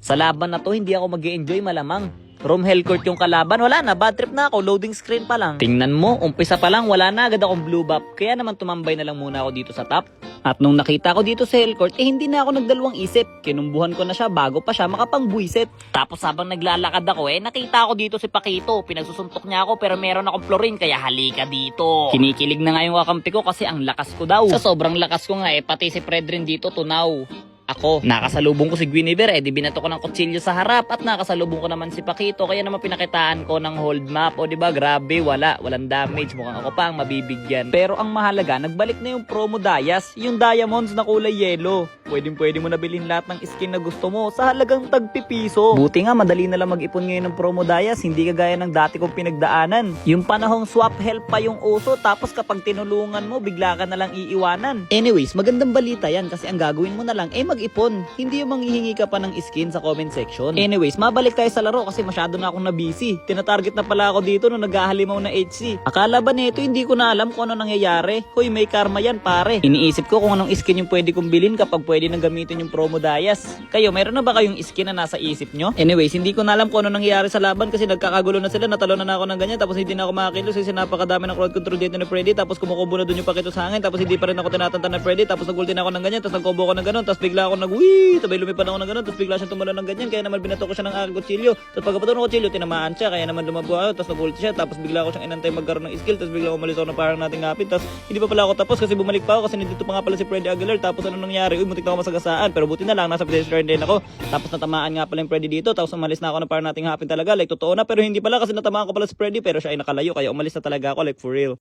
Sa laban na to, hindi ako mag-e-enjoy malamang. Room Hellcourt yung kalaban, wala na, bad trip na ako, loading screen pa lang. Tingnan mo, umpisa pa lang, wala na agad akong blue buff, kaya naman tumambay na lang muna ako dito sa top. At nung nakita ko dito sa Hellcourt, hindi na ako nagdalawang isip. Kinumbuhan ko na siya bago pa siya makapangbuisit. Tapos habang naglalakad ako nakita ko dito si Pakito. Pinagsusuntok niya ako pero meron akong florin kaya halika dito. Kinikilig na nga yung kakampi ko kasi ang lakas ko daw. Sa sobrang lakas ko nga pati si Fred rin dito tunaw. Ako, nakasalubong ko si Guinevere, di binato ko ng kutsilyo sa harap at nakasalubong ko naman si Pakito kaya naman pinakitaan ko ng hold map. O diba, grabe, walang damage, mukhang ako pa ang mabibigyan. Pero ang mahalaga, nagbalik na yung promo Dayas, yung diamonds na kulay yellow. Pwede mo nabilin lahat ng skin na gusto mo sa halagang tagpipiso. Buti nga, madali na lang mag-ipon ngayon ng promo Dayas, hindi kagaya ng dati kong pinagdaanan. Yung panahong swap help pa yung uso, tapos kapag tinulungan mo, bigla ka na lang iiwanan. Anyways, magandang balita yan kasi ang gagawin mo na lang mag-ipon. Hindi yung manghihingi ka pa ng skin sa comment section. Anyways, mabalik tayo sa laro kasi masyado na akong na-busy. Tinatarget na pala ako dito nung naghahalimaw na HC. Akala ba nito hindi ko na alam kung ano nangyayari? Hoy, may karma yan pare. Iniisip ko kung anong skin yung pwede kong bilhin kapag pwede nang gamitin yung promo Dayas. Kayo, meron na ba kayong skin na nasa isip nyo? Anyways, hindi ko na alam kung ano nangyayari sa laban kasi nagkakagulo na sila. Natalo na ako ng ganyan tapos hindi na ako makakilos kasi napakadami ng crowd control dito ni Freddy tapos kumukubo na dun yung Pakito sa hangin tapos hindi pa rin ako tinatanta ng Freddy tapos nag-ulti na ako ng ganyan tapos nag-combo ako ng ganun tapos bigla ako sabay lumipad ako ng ganun, tapos bigla siyang tumalon ng ganyan, kaya naman binato ko siya ng aking kutsilyo. Tapos pagkapato ng kutsilyo, tinamaan siya, kaya naman lumabo ako, tapos nag-ulti siya, tapos bigla ko siyang inantay magkaroon ng skill, tapos bigla ko umalis ako na parang nating hapit, tapos hindi pa pala ako tapos kasi bumalik pa ako kasi nandito pa nga pala si Freddy Aguilar, tapos ano nangyari? Uy, muntik na ako masagasaan, pero buti na lang, nasa pedestrian din ako, tapos natamaan nga pala yung Freddy dito, tapos umalis na ako na parang nating hapit talaga, like totoo na, pero hindi pala kasi natamaan ko pala si Freddy, pero siya ay nakalayo, kaya umalis na talaga ako, like for real.